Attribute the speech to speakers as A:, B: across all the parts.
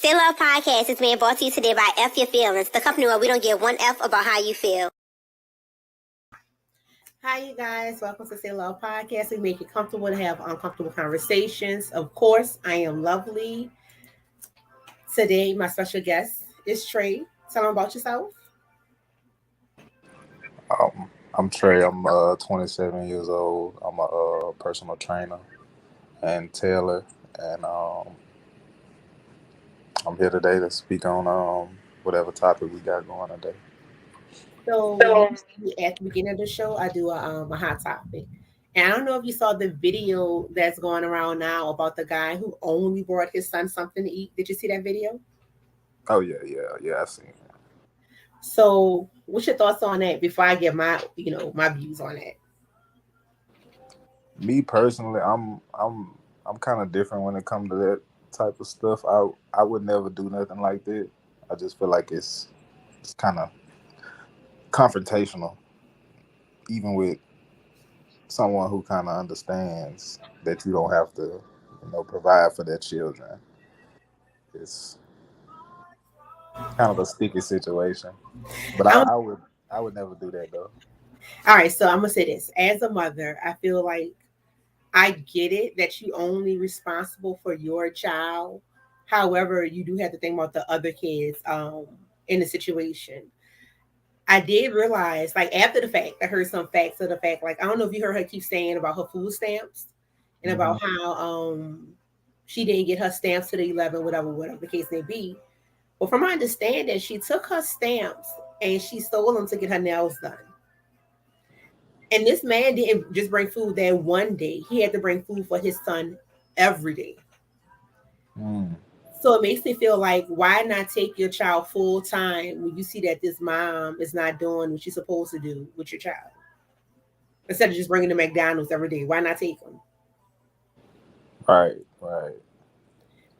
A: Stay Love Podcast is being brought to you today by F Your Feelings, the company where we don't give one F about how you feel.
B: Hi, you guys. Welcome to Stay Love Podcast. We make it comfortable to have uncomfortable conversations. Of course, I am lovely. Today, my special guest is Trey. Tell them about yourself.
C: I'm Trey. I'm 27 years old. I'm a personal trainer and tailor, and I'm here today to speak on whatever topic we got going today.
B: So, usually at the beginning of the show, I do a hot topic. And I don't know if you saw the video that's going around now about the guy who only brought his son something to eat. Did you see that video?
C: Oh yeah. I seen it.
B: So, what's your thoughts on that before I give my views on that?
C: Me personally, I'm kind of different when it comes to that type of stuff. I would never do nothing like that. I just feel like it's kind of confrontational, even with someone who kind of understands that you don't have to, provide for their children. It's kind of a sticky situation, but I would never do that though.
B: All right, so I'm gonna say this. As a mother, I feel like I get it that you only responsible for your child. However, you do have to think about the other kids in the situation. I did realize, like after the fact, I heard some facts of the fact. Like I don't know if you heard her keep saying about her food stamps and about how she didn't get her stamps to the 11, whatever the case may be. Well, from my understanding, she took her stamps and she stole them to get her nails done. And this man didn't just bring food that one day. He had to bring food for his son every day. So it makes me feel like, why not take your child full time when you see that this mom is not doing what she's supposed to do with your child? Instead of just bringing to McDonald's every day, why not take them?
C: Right.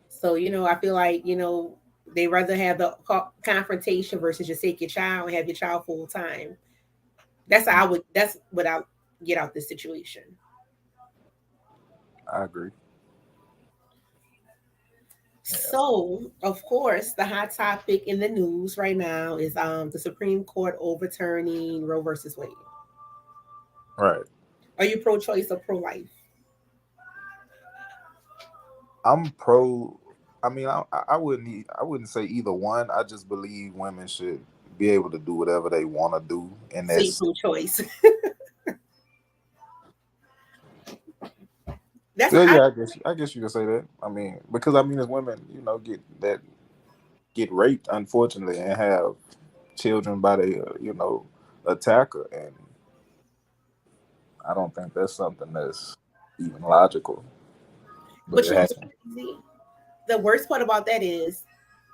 B: So, I feel like, they rather have the confrontation versus just take your child and have your child full time. That's what I get out this situation.
C: I agree.
B: So, of course, the hot topic in the news right now is the Supreme Court overturning Roe versus Wade.
C: Right.
B: Are you pro-choice or pro-life?
C: I'm pro. I mean, I wouldn't say either one. I just believe women should be able to do whatever they want to do, and
B: So
C: that's
B: pro-choice.
C: yeah. I guess you can say that. I mean, because as women, get raped, unfortunately, and have children by the attacker, and I don't think that's something that's even logical.
B: But you know what's crazy? The worst part about that is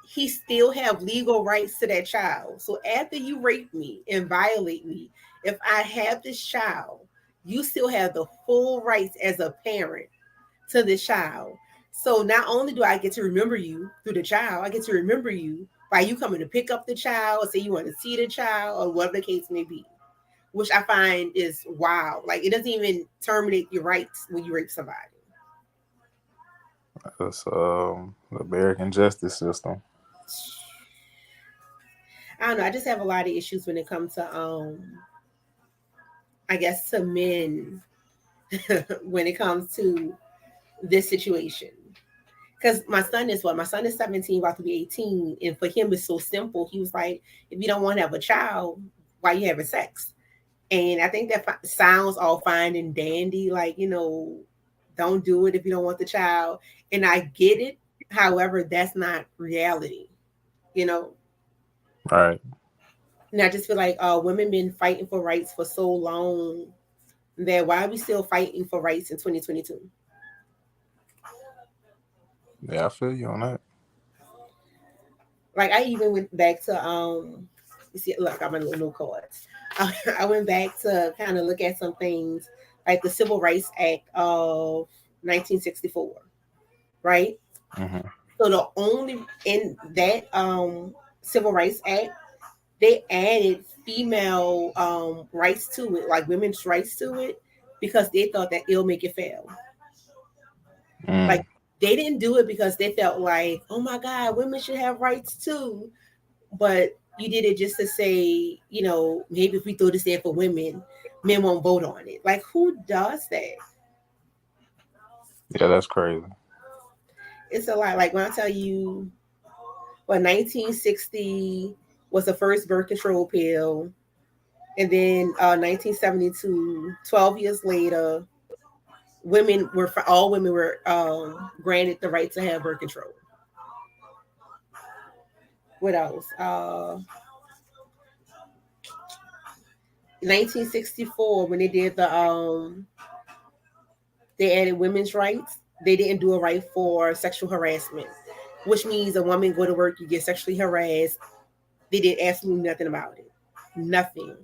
B: he still have legal rights to that child. So after you rape me and violate me, if I have this child, you still have the full rights as a parent to this child. So not only do I get to remember you through the child, I get to remember you by you coming to pick up the child or say you want to see the child or whatever the case may be, which I find is wild. Like it doesn't even terminate your rights when you rape somebody.
C: That's the American justice system.
B: I don't know. I just have a lot of issues when it comes to I guess to men when it comes to this situation. Because my son is 17, about to be 18. And for him, it's so simple. He was like, if you don't want to have a child, why you having sex? And I think that sounds all fine and dandy. Like, don't do it if you don't want the child. And I get it. However, that's not reality,
C: Right.
B: And I just feel like women been fighting for rights for so long that why are we still fighting for rights in 2022?
C: Yeah, I feel you on that.
B: Like I even went back to you see, look, I'm in little new cards. I went back to kind of look at some things like the Civil Rights Act of 1964, right?
C: Mm-hmm.
B: So the only in that Civil Rights Act, they added female rights to it, like women's rights to it, because they thought that it'll make it fail. Like they didn't do it because they felt like, oh my God, women should have rights too. But you did it just to say, maybe if we throw this there for women, men won't vote on it. Like, who does that?
C: Yeah, that's crazy.
B: It's a lot. Like when I tell you, 1960 was the first birth control pill. And then 1972, 12 years later, all women were granted the right to have birth control. What else? 1964, when they did they added women's rights. They didn't do a right for sexual harassment, which means a woman go to work, you get sexually harassed. They did absolutely nothing about it. Nothing.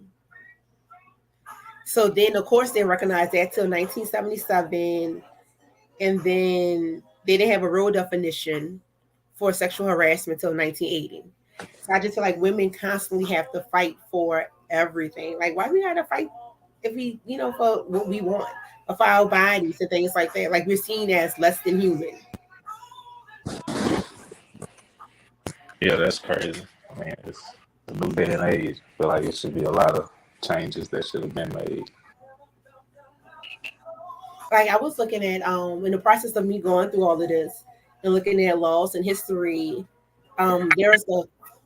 B: So then, of course, they recognized that till 1977. And then they didn't have a real definition for sexual harassment till 1980. So I just feel like women constantly have to fight for everything. Like, why we gotta fight if we, for what we want, or for our bodies and things like that? Like, we're seen as less than human.
C: Yeah, that's crazy. I mean, it's a new day and age. I feel like it should be a lot of changes that should have been made.
B: Like, I was looking at in the process of me going through all of this and looking at laws and history, there's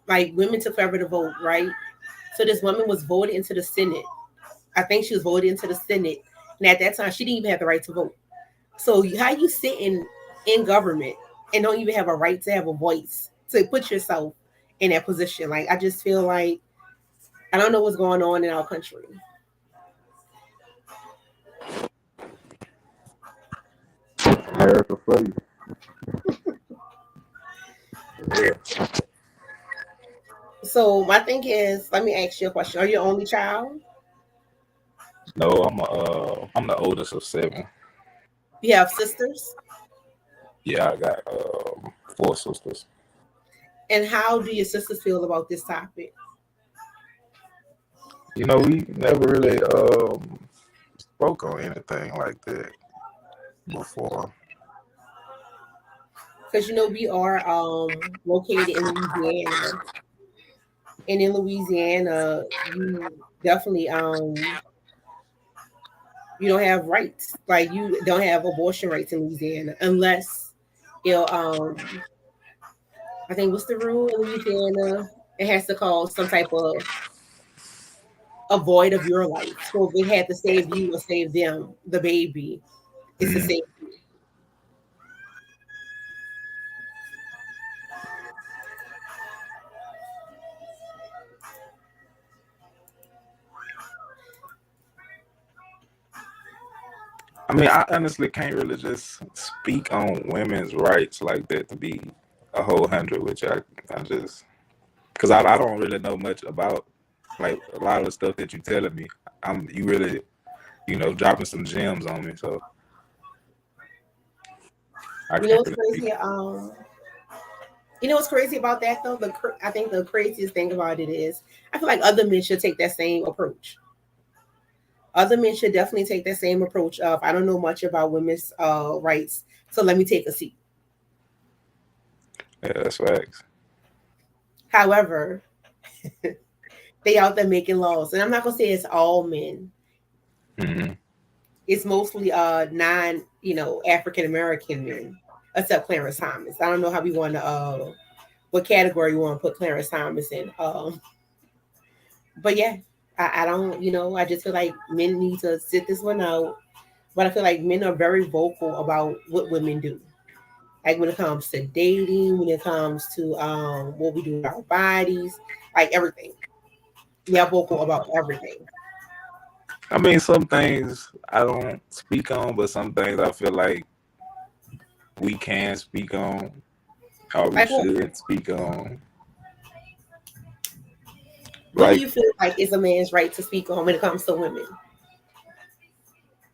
B: women took forever to vote, right? So this woman was voted into the Senate. I think she was voted into the Senate, and at that time she didn't even have the right to vote. So how you sitting in government and don't even have a right to have a voice to put yourself in that position? Like, I just feel like I don't know what's going on in our country.
C: America for you.
B: Yeah. So my thing is, let me ask you a question. Are you the only child?
C: No, I'm the oldest of 7.
B: You have sisters?
C: Yeah, I got 4 sisters.
B: And how do your sisters feel about this topic?
C: We never really spoke on anything like that before.
B: Because we are located in Louisiana. And in Louisiana, you definitely you don't have rights. Like, you don't have abortion rights in Louisiana unless I think, what's the rule in Louisiana? It has to cause some type of a void of your life. So if they had to save you or save them, the baby, it's to save you.
C: I mean, I honestly can't really just speak on women's rights like that, to be a whole 100, which I just, because I don't really know much about like a lot of the stuff that you're telling me. You really, dropping some gems on me. So I can't
B: What's
C: really
B: crazy? What's crazy about that though? I think the craziest thing about it is I feel like other men should take that same approach. Other men should definitely take that same approach of, I don't know much about women's rights, so let me take a seat.
C: Yeah, that's facts.
B: However, they out there making laws, and I'm not gonna say it's all men.
C: Mm-hmm.
B: It's mostly non, African American men, except Clarence Thomas. I don't know how we want to, what category you want to put Clarence Thomas in. But yeah, I don't, I just feel like men need to sit this one out. But I feel like men are very vocal about what women do. Like when it comes to dating, when it comes to what we do with our bodies, like everything. They're vocal about everything.
C: I mean, some things I don't speak on, but some things I feel like we can speak on, or we should speak on.
B: What do you feel like is a man's right to speak on when it comes to women?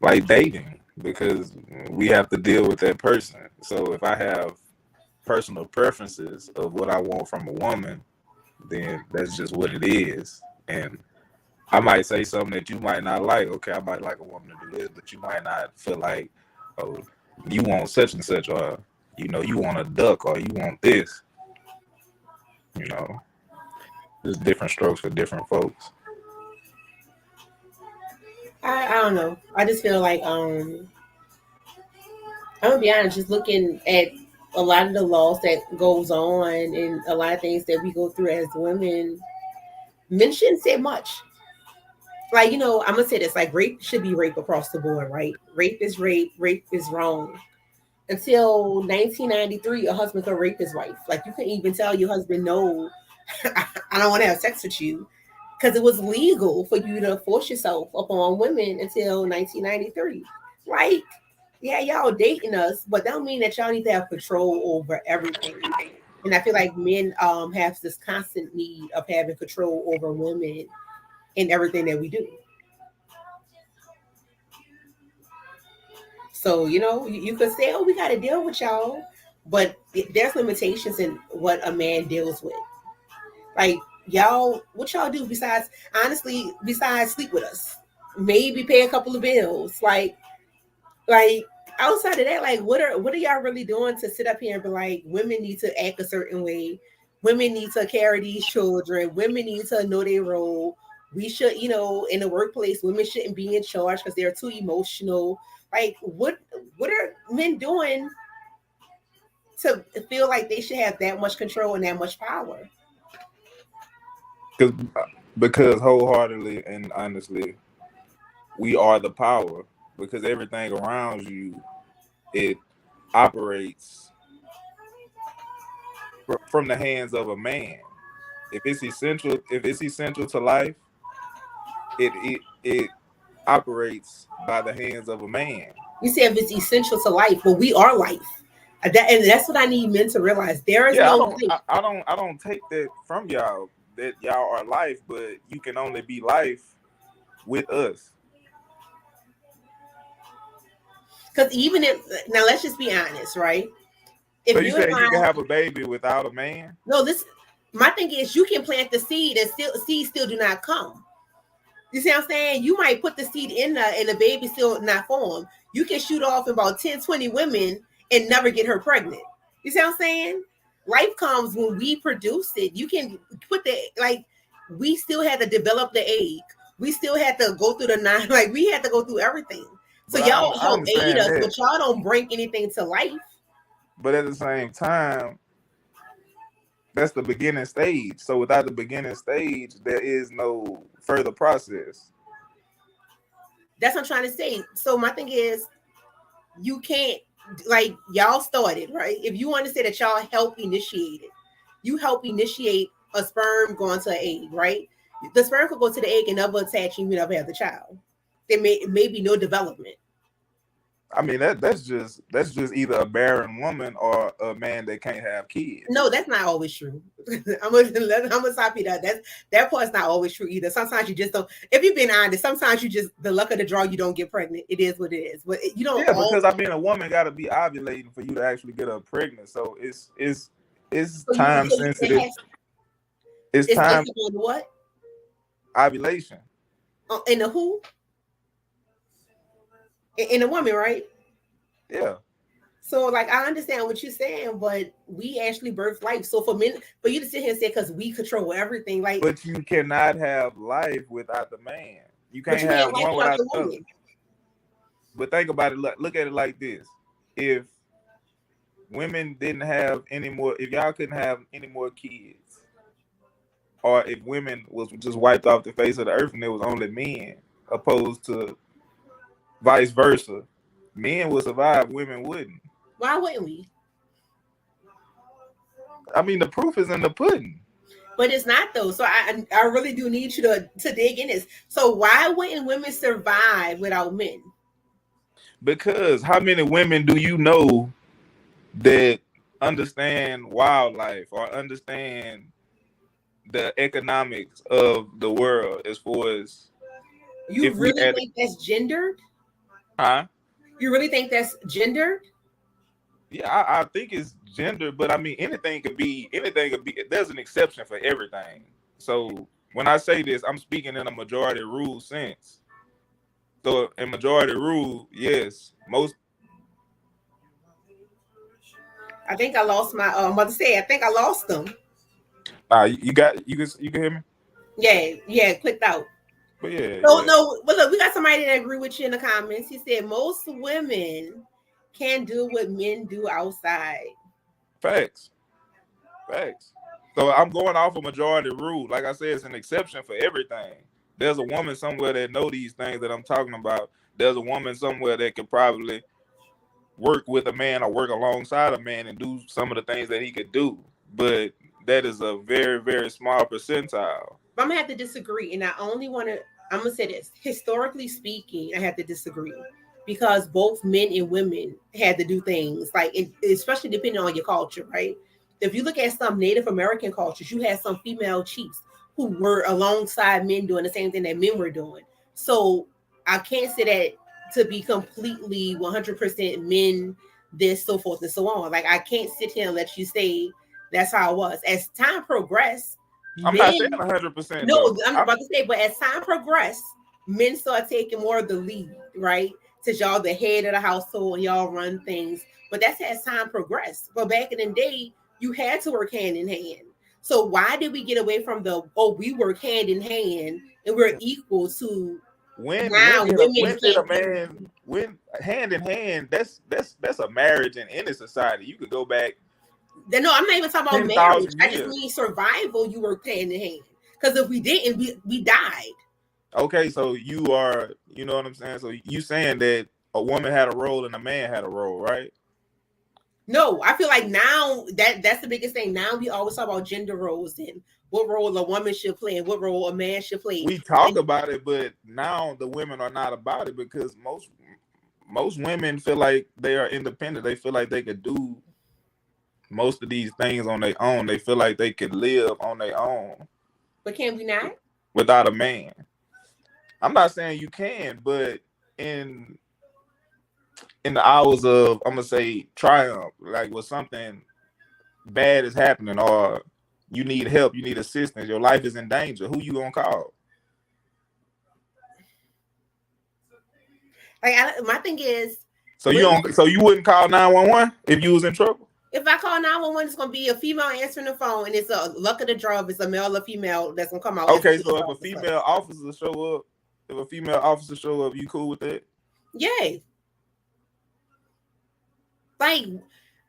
C: Like dating, because we have to deal with that person. So if I have personal preferences of what I want from a woman, then that's just what it is. And I might say something that you might not like. Okay, I might like a woman to do this, but you might not feel like, oh, you want such and such, or you want a duck or you want this. There's different strokes for different folks.
B: I don't know. I just feel like I'm gonna be honest, just looking at a lot of the laws that goes on and a lot of things that we go through as women, men shouldn't say much. Like, I'm gonna say this, like rape should be rape across the board, right? Rape is rape, rape is wrong. Until 1993, a husband could rape his wife. Like you couldn't even tell your husband, no, I don't want to have sex with you. Because it was legal for you to force yourself upon women until 1993. Like, yeah, y'all dating us, but that don't mean that y'all need to have control over everything. And I feel like men have this constant need of having control over women in everything that we do. So, you could say, oh, we got to deal with y'all, but there's limitations in what a man deals with. Like, y'all, what y'all do besides sleep with us? Maybe pay a couple of bills. Like outside of that, like what are y'all really doing to sit up here and be like, women need to act a certain way, women need to carry these children, women need to know their role. We should, in the workplace, women shouldn't be in charge because they're too emotional. Like, what are men doing to feel like they should have that much control and that much power?
C: Because wholeheartedly and honestly, we are the power. Because everything around you, it operates from the hands of a man. If it's essential to life, it operates by the hands of a man.
B: You say if it's essential to life, but we are life. And that's what I need men to realize. There is
C: I don't take that from y'all, that y'all are life, but you can only be life with us.
B: Because even if, now let's just be honest, right?
C: If so you say you can have a baby without a man?
B: No, my thing is you can plant the seed and seeds still do not come. You see what I'm saying? You might put the seed in there and the baby still not form. You can shoot off about 10, 20 women and never get her pregnant. You see what I'm saying? Life comes when we produce it. You can put we still had to develop the egg. We still had to go through we had to go through everything. So but y'all help aid us, but y'all don't bring anything to life.
C: But at the same time, that's the beginning stage. So without the beginning stage, there is no further process.
B: That's what I'm trying to say. So my thing is, you can't, y'all started, right? If you want to say that y'all help initiate it, you help initiate a sperm going to an egg, right? The sperm could go to the egg and never attach and you never have the child. There may be no development.
C: I mean, that's just either a barren woman or a man that can't have kids.
B: No, that's not always true. I'm gonna stop you that part's not always true either. Sometimes you just don't. If you've been honest, sometimes you just the luck of the draw. You don't get pregnant. It is what it is. But you don't.
C: Yeah, because I mean, a woman got to be ovulating for you to actually get her pregnant. So it's time sensitive. It's time.
B: What?
C: Ovulation.
B: In the who? In a woman, right?
C: Yeah.
B: So, I understand what you're saying, but we actually birth life. So for you to sit here and say, because we control everything,
C: but you cannot have life without the man. You can't have one without the other. But think about it. Look at it like this: if women didn't have any more, if y'all couldn't have any more kids, or if women was just wiped off the face of the earth and there was only men, opposed to vice versa, men would survive, women wouldn't.
B: Why wouldn't we?
C: I mean, the proof is in the pudding.
B: But it's not though. So I really do need you to dig in this. So why wouldn't women survive without men?
C: Because how many women do you know that understand wildlife or understand the economics of the world as far as
B: you really think that's gendered?
C: Huh?
B: You really think that's gendered?
C: Yeah, I think it's gender, but I mean anything could be. There's an exception for everything. So when I say this, I'm speaking in a majority rule sense. So in majority rule, yes, most.
B: I think I lost my mother say I think I lost them.
C: You can hear me?
B: Yeah, clicked out.
C: But yeah,
B: So
C: yeah.
B: no, but look, we got somebody that agree with you in the comments. He said most women can't do what men do outside.
C: Facts. So I'm going off a majority rule. Like I said, it's an exception for everything. There's a woman somewhere that know these things that I'm talking about. There's a woman somewhere that could probably work with a man or work alongside a man and do some of the things that he could do. But that is a very, very small percentile.
B: I'm gonna have to disagree, and I'm gonna say this. Historically speaking, I have to disagree because both men and women had to do things especially depending on your culture, right? If you look at some Native American cultures, you had some female chiefs who were alongside men doing the same thing that men were doing. So I can't say that to be completely 100% men, this, so forth and so on. Like I can't sit here and let you say that's how it was. As time progressed,
C: I'm not saying 100%.
B: No, I'm about to say, but as time progressed, men start taking more of the lead, right? Since y'all the head of the household and y'all run things. But that's as time progressed. But back in the day, you had to work hand in hand. So why did we get away from we work hand in hand and we're equal to
C: when
B: did
C: a man hand in hand? That's a marriage in any society. You could go back.
B: No, I'm not even talking about marriage. I just mean survival. You work hand in hand because if we didn't, we died.
C: Okay, so you are, you know what I'm saying? So you saying that a woman had a role and a man had a role, right?
B: No, I feel like now that's the biggest thing. Now we always talk about gender roles and what role a woman should play and what role a man should play.
C: We talk about it, but now the women are not about it because most women feel like they are independent. They feel like they could do most of these things on their own. They feel like they could live on their own.
B: But can we not?
C: Without a man. I'm not saying you can, but in the hours of, I'm gonna say, triumph, like when something bad is happening or you need help, you need assistance, your life is in danger, who you gonna call?
B: My thing is,
C: so you wouldn't call 911 if you was in trouble?
B: If I call 911, it's gonna be a female answering the phone, and it's a luck of the draw if it's a male or female that's gonna come out.
C: Okay, so if a female officer show up, you cool with that?
B: Yay. Like,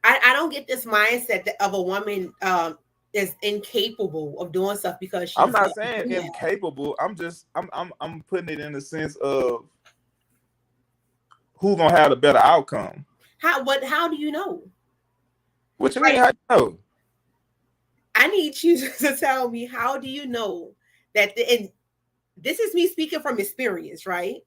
B: I don't get this mindset of a woman is incapable of doing stuff because she's.
C: I'm not saying incapable. I'm putting it in the sense of who's gonna have a better outcome.
B: How do you know?
C: What you mean? How you know?
B: I need you to tell me, how do you know that? And this is me speaking from experience, right?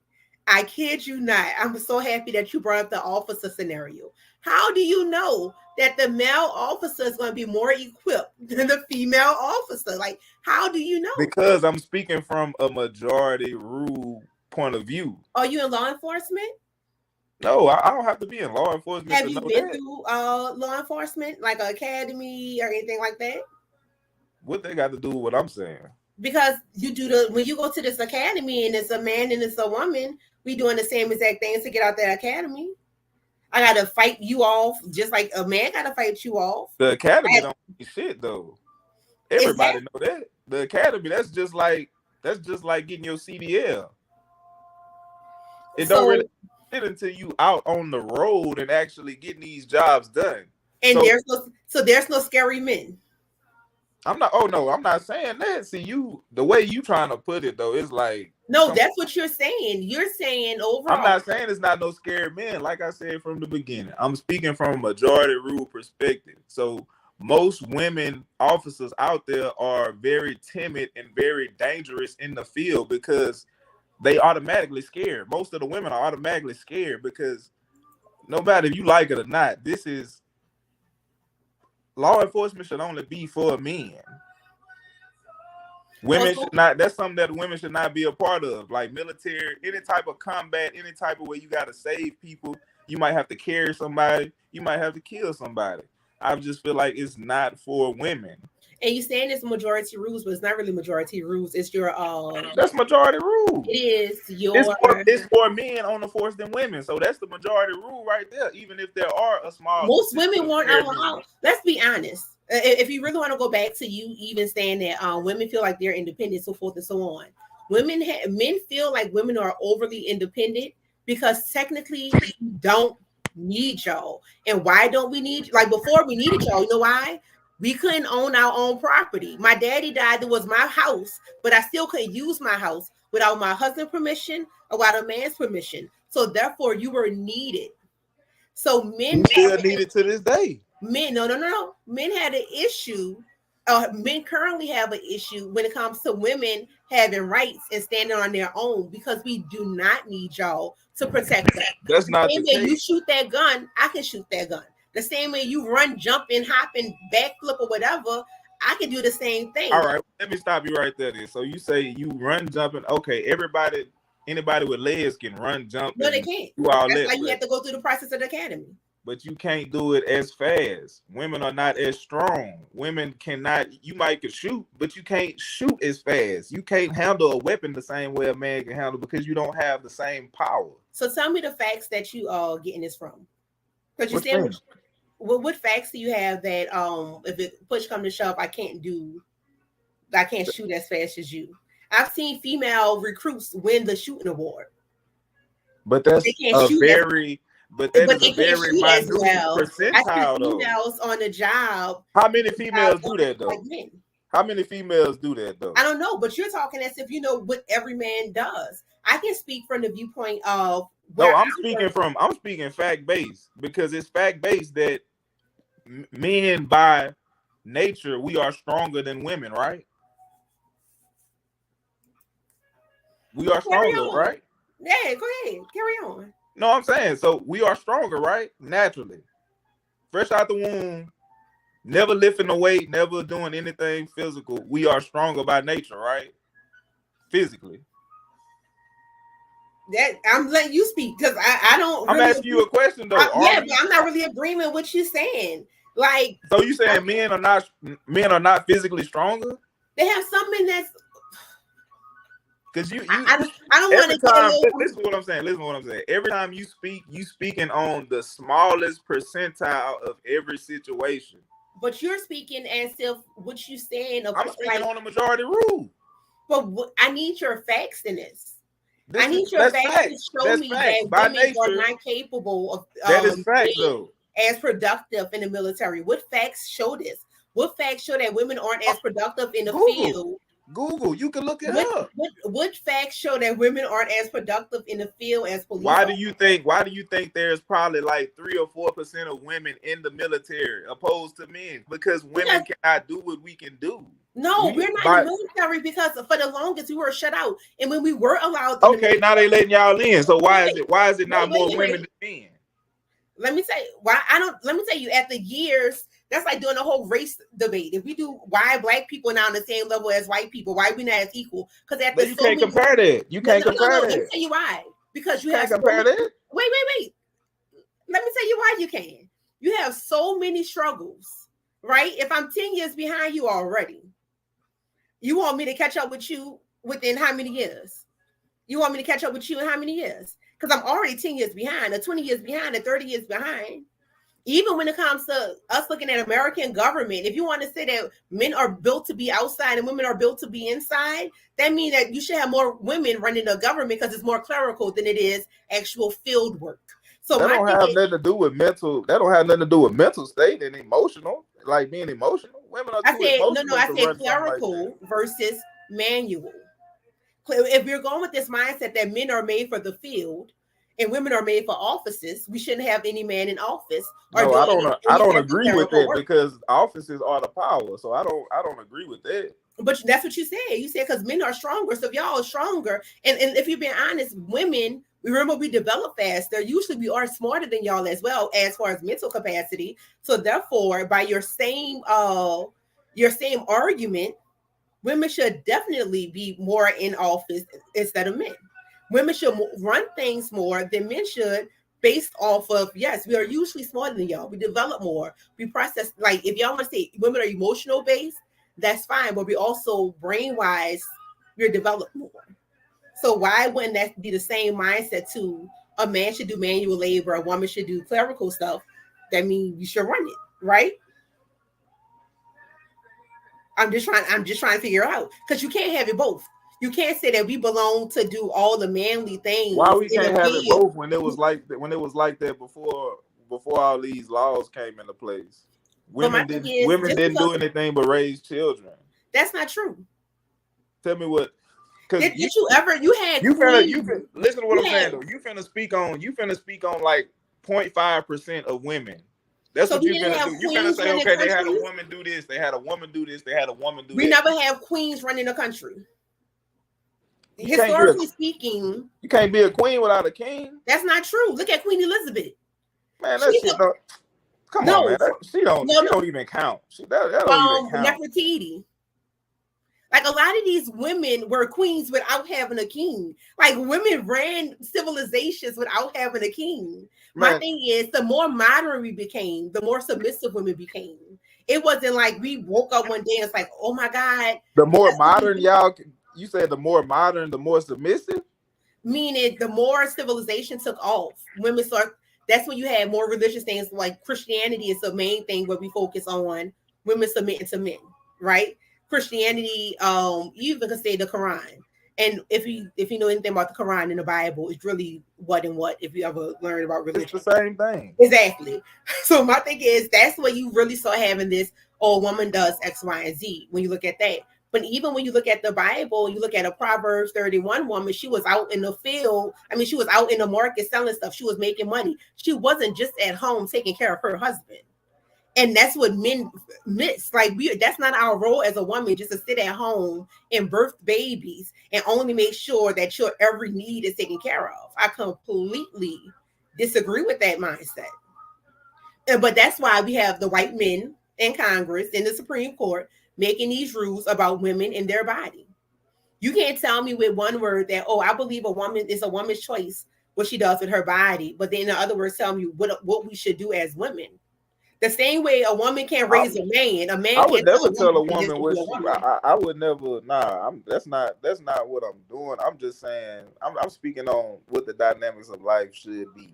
B: I kid you not. I'm so happy that you brought up the officer scenario. How do you know that the male officer is going to be more equipped than the female officer? Like, how do you know?
C: Because I'm speaking from a majority rule point of view.
B: Are you in law enforcement?
C: No, I don't have to be in law enforcement.
B: Have you been through law enforcement, like an academy or anything like that?
C: What they got to do with what I'm saying?
B: Because when you go to this academy and it's a man and it's a woman, we doing the same exact things to get out that academy. I gotta fight you off just like a man gotta fight you off.
C: The academy don't mean shit though. Everybody know that. The academy, that's just like getting your CDL. It don't really fit until you out on the road and actually getting these jobs done.
B: And there's no scary men.
C: I'm not saying that. See, the way you trying to put it though, is like,
B: no, that's what you're saying. You're saying overall.
C: I'm not saying it's not no scared men. Like I said from the beginning, I'm speaking from a majority rule perspective. So most women officers out there are very timid and very dangerous in the field because they automatically scared. Most of the women are automatically scared because no matter if you like it or not, this is law enforcement should only be for men. Women should not. That's something that women should not be a part of. Like military, any type of combat, any type of way you got to save people. You might have to carry somebody. You might have to kill somebody. I just feel like it's not for women.
B: And you saying it's majority rules, but it's not really majority rules. It's your
C: That's majority rule.
B: it is your
C: It's more men on the force than women. So that's the majority rule right there. Even if there are a small
B: most women weren't allowed. Let's be honest. If you really want to go back to you even saying that women feel like they're independent, so forth and so on. Men feel like women are overly independent because technically we don't need y'all. And why don't we need, like before we needed y'all? You know why? We couldn't own our own property. My daddy died. It was my house, but I still couldn't use my house without my husband's permission or without a man's permission. So therefore, you were needed. So men
C: still needed to this day.
B: Men, no. Men had an issue. Men currently have an issue when it comes to women having rights and standing on their own because we do not need y'all to protect us.
C: That's not the
B: same way
C: case.
B: you shoot that gun, I can shoot that gun. The same way you run, jump, and hop and backflip or whatever, I can do the same thing.
C: All right, let me stop you right there. Then. So you say you run, jumping. Okay, anybody with legs can run, jump.
B: No, they can't.
C: Do all
B: That's
C: that,
B: why you have to go through the process of the academy.
C: But you can't do it as fast. Women are not as strong. Women cannot. You might can shoot, but you can't shoot as fast. You can't handle a weapon the same way a man can handle because you don't have the same power.
B: So tell me the facts that you are getting this from. Because you said, what facts do you have that if it push come to shove, I can't shoot as fast as you? I've seen female recruits win the shooting award.
C: But that's a very minute percentile.
B: I see females on the job.
C: How many females do that though?
B: Like men.
C: How many females do that though?
B: I don't know, but you're talking as if you know what every man does. I can speak from the viewpoint of
C: I'm speaking fact based because it's fact based that men by nature we are stronger than women, right? We are stronger, right?
B: Yeah, go ahead, carry on.
C: No, I'm saying so we are stronger, right? Naturally, fresh out the womb, never lifting a weight, never doing anything physical. We are stronger by nature, right? Physically.
B: That I'm letting you speak because I don't.
C: I'm asking you a question though.
B: But I'm not really agreeing with what you're saying. Like, so
C: you saying men are not physically stronger?
B: They have some men that's.
C: Because
B: I don't want to.
C: Listen to what I'm saying. Listen to what I'm saying. Every time you speaking on the smallest percentile of every situation.
B: But you're speaking as if what you're saying.
C: I'm speaking on the majority rule.
B: But I need your facts in this. I need your facts to show me that women are not capable of.
C: That is facts, though.
B: As productive in the military. What facts show this? What facts show that women aren't as productive in the field?
C: Google, you can look it up.
B: What facts show that women aren't as productive in the field as police?
C: Why do you think there's probably like 3 or 4% of women in the military opposed to men? Because women cannot do what we can do.
B: No, we're not in the military because for the longest we were shut out, and when we were allowed.
C: Now they letting y'all in. So why is it not more women than men?
B: Let me say why I don't. Let me tell you, at the years. That's like doing a whole race debate. If we do why black people now on the same level as white people, why we not as equal? Because
C: you can't compare that. You can't compare that.
B: Let me tell you why. Because you
C: can't compare that.
B: Wait. Let me tell you why you can. You have so many struggles, right? If I'm 10 years behind you already, you want me to catch up with you within how many years? You want me to catch up with you in how many years? Because I'm already 10 years behind, or 20 years behind, or 30 years behind. Even when it comes to us looking at American government, if you want to say that men are built to be outside and women are built to be inside, that means that you should have more women running the government because it's more clerical than it is actual field work. So
C: that don't have nothing to do with mental. That don't have nothing to do with mental state and emotional, like being emotional. Women are
B: I said clerical versus manual. If you're going with this mindset that men are made for the field and women are made for offices, we shouldn't have any man in office.
C: No, I don't agree with that because offices are the power. So I don't agree with that.
B: But that's what you said. You said because men are stronger. So if y'all are stronger, and if you're being honest, women, we develop faster. Usually we are smarter than y'all as well as far as mental capacity. So therefore, by your same argument, women should definitely be more in office instead of men. Women should run things more than men should based off of, yes, we are usually smarter than y'all. We develop more. We process, like if y'all want to say women are emotional based, that's fine. But we also brain-wise, we're developed more. So why wouldn't that be the same mindset to a man should do manual labor, a woman should do clerical stuff? That means you should run it, right? I'm just trying to figure out, because you can't have it both. You can't say that we belong to do all the manly things.
C: Why we can't have it both when it was like that before all these laws came into place? Women didn't do anything but raise children.
B: That's not true.
C: Tell me what.
B: Did you had
C: you finna listen to what I'm saying though. You finna speak on like 0.5% of women. That's what you finna do. You finna say, okay, they had a woman do this, they had a woman do this, they had a woman do that.
B: We never have queens running the country. Historically speaking,
C: you can't be a queen without a king.
B: That's not true. Look at Queen Elizabeth.
C: Man, that shit don't. Come on, man. She don't even count. That don't even count.
B: Nefertiti. Like, a lot of these women were queens without having a king. Like, women ran civilizations without having a king. My thing is, the more modern we became, the more submissive women became. It wasn't like we woke up one day and it's like, oh my God.
C: The more modern you said the more modern, the more submissive?
B: Meaning the more civilization took off, women start. That's when you had more religious things, like Christianity is the main thing where we focus on women submitting to men, right? Christianity, you even could say the Quran. And if you know anything about the Quran and the Bible, it's really what and what, if you ever learn about religion.
C: It's the same thing.
B: Exactly. So my thing is, that's where you really start having this, oh, a woman does X, Y, and Z when you look at that. But even when you look at the Bible, you look at a Proverbs 31 woman, she was out in the field. I mean, she was out in the market selling stuff. She was making money. She wasn't just at home taking care of her husband. And that's what men miss. Like, that's not our role as a woman, just to sit at home and birth babies and only make sure that your every need is taken care of. I completely disagree with that mindset. But that's why we have the white men in Congress, in the Supreme Court, making these rules about women and their body. You can't tell me with one word that, oh, I believe a woman is a woman's choice what she does with her body, but then in other words, tell me what we should do as women. The same way a woman can't raise a man
C: I would never tell a woman what I would never. That's not what I'm doing. I'm just saying I'm speaking on what the dynamics of life should be.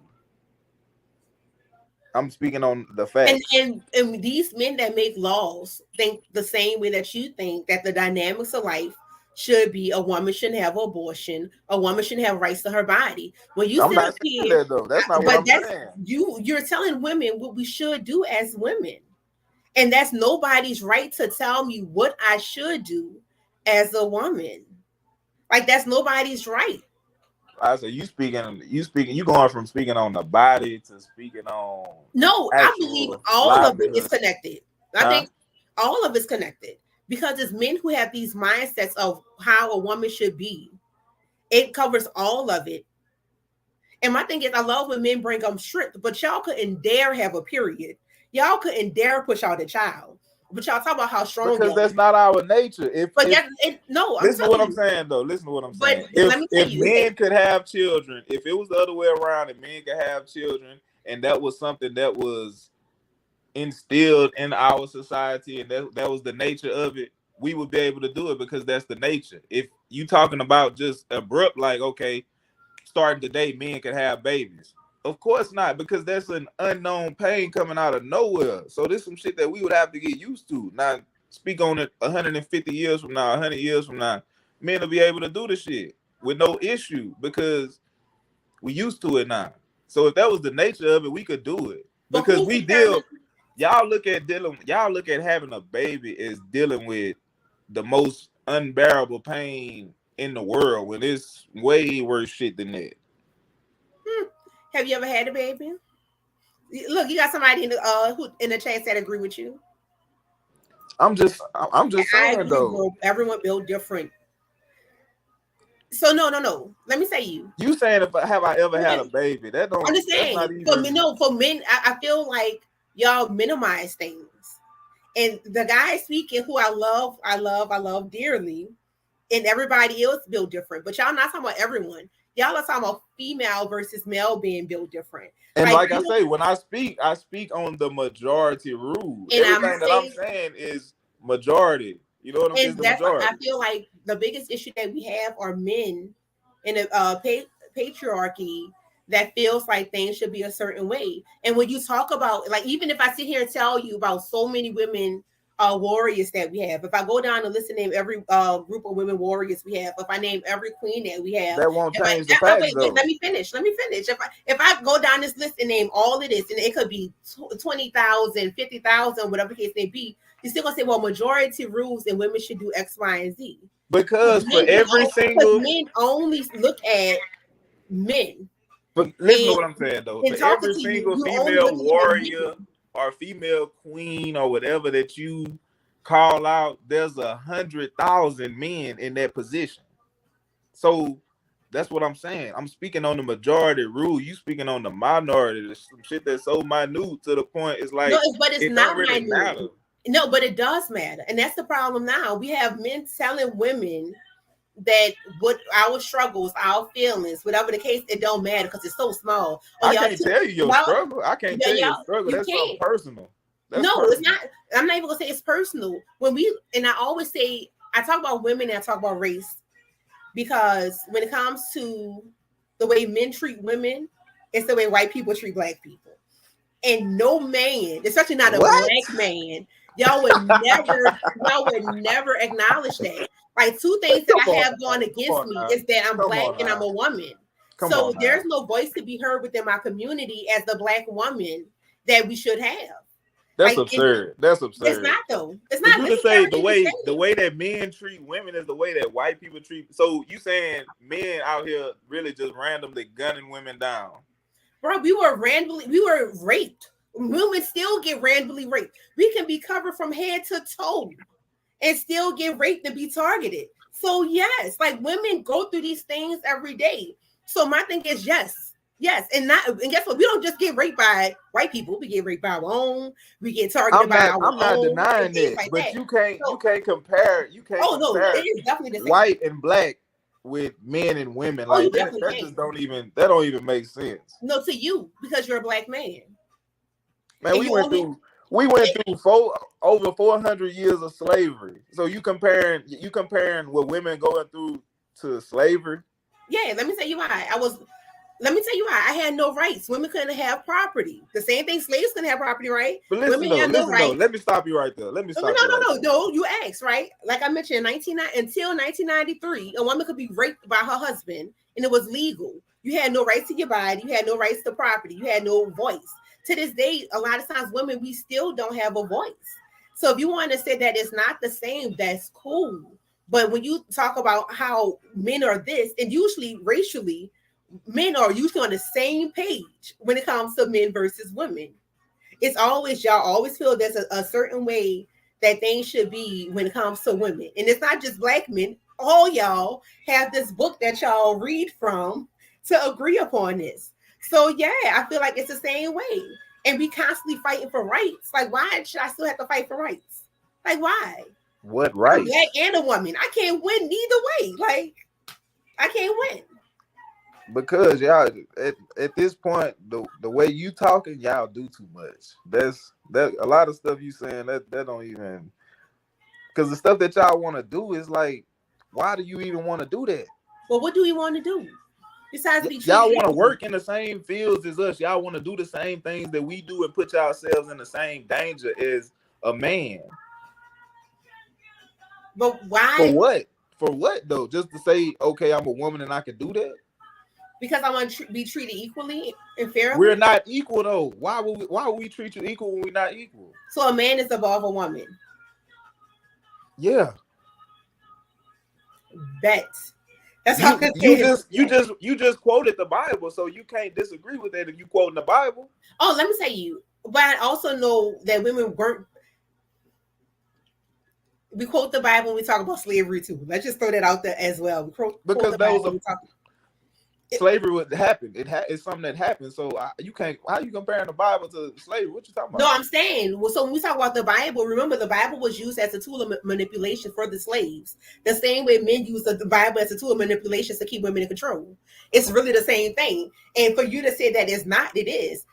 C: I'm speaking on the facts.
B: And these men that make laws think the same way that you think, that the dynamics of life should be a woman shouldn't have abortion, a woman shouldn't have rights to her body. When you
C: I'm not saying that though. That's not what I'm saying.
B: You're telling women what we should do as women. And that's nobody's right to tell me what I should do as a woman. Like, that's nobody's right.
C: I said you going from speaking on the body to speaking on.
B: No, I believe all of it is connected. I think all of it's connected, because it's men who have these mindsets of how a woman should be. It covers all of it. And my thing is, I love when men bring them strict, but y'all couldn't dare have a period. Y'all couldn't dare push out a child. But y'all talk about how strong.
C: Because that's not our nature. Listen to what I'm saying, though. Listen to what I'm saying. If men could have children, if it was the other way around, and men could have children, and that was something that was instilled in our society, and that was the nature of it, we would be able to do it, because that's the nature. If you talking about just abrupt, like, okay, starting today, men can have babies. Of course not, because that's an unknown pain coming out of nowhere. So this is some shit that we would have to get used to. Now, speak on it 150 years from now, 100 years from now, men will be able to do the shit with no issue, because we used to it now. So if that was the nature of it, we could do it. Because y'all look at having a baby as dealing with the most unbearable pain in the world, when it's way worse shit than that.
B: Have you ever had a baby? Look, you got somebody in the chat that agree with you.
C: I'm just saying though.
B: Everyone built different. So no. Let me say you.
C: You saying have I ever had a baby? That don't.
B: I'm just saying. For men, I feel like y'all minimize things. And the guy speaking, who I love dearly, and everybody else built different. But y'all not talking about everyone. Y'all are talking about female versus male being built different.
C: And like I say, when I speak on the majority rule. Everything that I'm saying is majority.
D: You know what I'm saying?
B: And
D: The
B: that's why
D: majority.
B: I feel like the biggest issue that we have are men in a patriarchy that feels like things should be a certain way. And when you talk about, like, even if I sit here and tell you about so many women warriors that we have, if I go down the list and name every group of women warriors we have, if I name every queen that we have,
D: That won't change the
B: wait,
D: facts, though.
B: let me finish. If I go down this list and name all of this, and it could be 20,000, 50,000, whatever the case may be, you're still gonna say, well, majority rules and women should do X, Y, and Z.
D: Because for every single
B: men only look at men.
D: But listen to what I'm saying, though. For every single female warrior or female queen or whatever that you call out, there's 100,000 men in that position. So that's what I'm saying. I'm speaking on the majority rule. You speaking on the minority. There's some shit that's so minute to the point. It's like,
B: but it's
D: it
B: not
D: don't really matter.
B: No, but it does matter. And that's the problem now. We have men telling women that what our struggles, our feelings, whatever the case, it don't matter because it's so small.
D: I can't tell you your struggle. I can't tell you your struggle. That's something personal.
B: It's not. I'm not even gonna say it's personal. I always say, I talk about women and I talk about race, because when it comes to the way men treat women, it's the way white people treat black people. And no man, especially not a black man, y'all would never acknowledge that. Like, two things that I have gone against me is that I'm black and I'm a woman. So there's no voice to be heard within my community as the black woman that we should have.
D: That's absurd. That's absurd.
B: It's not, though. It's not.
D: You can say the way that men treat women is the way that white people treat. So you saying men out here really just randomly gunning women down?
B: Bro, we were raped. Women still get randomly raped. We can be covered from head to toe and still get raped and be targeted. So yes, like, women go through these things every day. So my thing is yes, and guess what? We don't just get raped by white people. We get raped by our own. We get targeted by our own.
D: I'm not denying it, like, but that. you can't compare. You can't. Oh no, it is definitely the same. White and black with men and women. Like that just don't even make sense.
B: No, to you, because you're a black man.
D: Man, we went through over 400 years of slavery. So you comparing what women going through to slavery?
B: Yeah, let me tell you why. I had no rights. Women couldn't have property. The same thing, slaves couldn't have property, right?
D: But listen, let me stop you right there. No,
B: you asked, right? Like I mentioned, until 1993, a woman could be raped by her husband, and it was legal. You had no rights to your body. You had no rights to property. You had no voice. To this day, a lot of times women, we still don't have a voice. So if you want to say that it's not the same, that's cool. But when you talk about how men are this, and usually racially, men are usually on the same page when it comes to men versus women. It's always, y'all always feel there's a certain way that things should be when it comes to women. And it's not just black men. All y'all have this book that y'all read from to agree upon this. So yeah, I feel like it's the same way. And we constantly fighting for rights. Like, why should I still have to fight for rights? Like, why?
D: What rights?
B: I'm black and a woman. I can't win neither way. Like, I can't win.
D: Because y'all at this point, the way you talking, y'all do too much. That a lot of stuff you saying that don't even, because the stuff that y'all want to do is like, why do you even want to do that?
B: Well, what do we want to do? Besides be
D: y'all want to work in the same fields as us. Y'all want to do the same things that we do and put yourselves in the same danger as a man.
B: But why?
D: For what? For what though? Just to say, okay, I'm a woman and I can do that?
B: Because I want to be treated equally and fairly.
D: We're not equal though. Why would we treat you equal when we're not equal?
B: So a man is above a woman.
D: Yeah.
B: Bet. That's how
D: you just quoted the Bible, so you can't disagree with that if you quoting the Bible.
B: Oh, let me tell you. But I also know that women weren't. We quote the Bible when we talk about slavery too. Let's just throw that out there as well.
D: Because that was slavery would happen. It's something that happened. So you can't. How you comparing the Bible to slavery? What you talking about?
B: No, I'm saying. Well, so when we talk about the Bible, remember the Bible was used as a tool of manipulation for the slaves. The same way men use the Bible as a tool of manipulation to keep women in control. It's really the same thing. And for you to say that it's not, it is.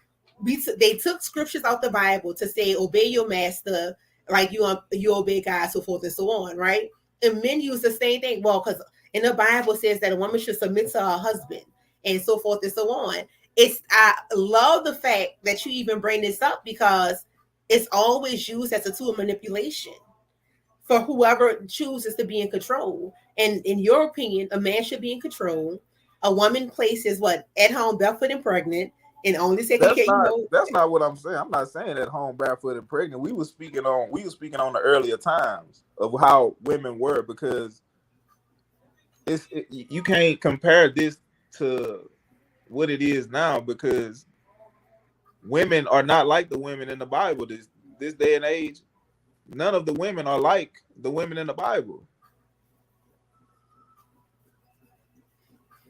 B: They took scriptures out the Bible to say, obey your master, like you obey God, so forth and so on, right? And men use the same thing. Well, because in the Bible says that a woman should submit to her husband and so forth and so on. I love the fact that you even bring this up because it's always used as a tool of manipulation for whoever chooses to be in control. And in your opinion, a man should be in control. A woman places what at home, barefoot and pregnant, and only taking care.
C: That's not what I'm saying. I'm not saying at home, barefoot and pregnant. We were speaking on the earlier times of how women were, because you can't compare this to what it is now, because women are not like the women in the Bible. This day and age, none of the women are like the women in the Bible.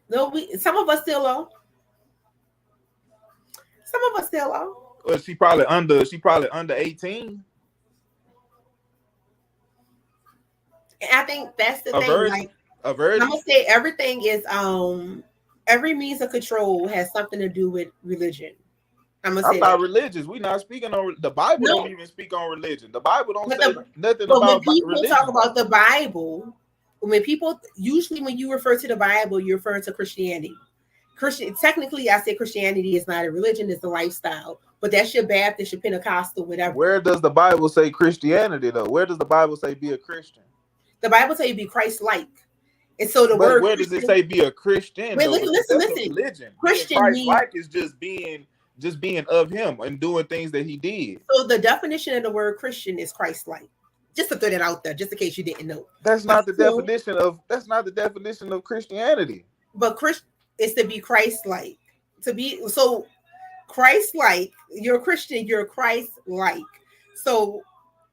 B: No, some of us still are. Some of us still are.
C: Well, she probably under 18.
B: And I think that's the thing.
C: Virgin? A virgin?
B: I'm gonna say everything is every means of control has something to do with religion. I'm not
C: religious. We're not speaking on the Bible. Don't even speak on religion. The Bible don't say nothing about
B: when people
C: religion.
B: Talk about the Bible, when you refer to the Bible, you refer to Christianity. Technically, I say Christianity is not a religion; it's a lifestyle. But that's your Baptist, your Pentecostal, whatever.
C: Where does the Bible say Christianity though? Where does the Bible say be a Christian?
B: The Bible say be Christ-like. And so the word.
C: Where does it say be a Christian?
B: Wait, listen.
C: Religion.
B: Christian
C: Christ-like is just being of him and doing things that he did.
B: So the definition of the word Christian is Christ-like. Just to throw that out there, just in case you didn't know.
C: That's not the definition of Christianity.
B: But is to be Christ-like. To be so Christ-like, you're a Christian, you're Christ-like. So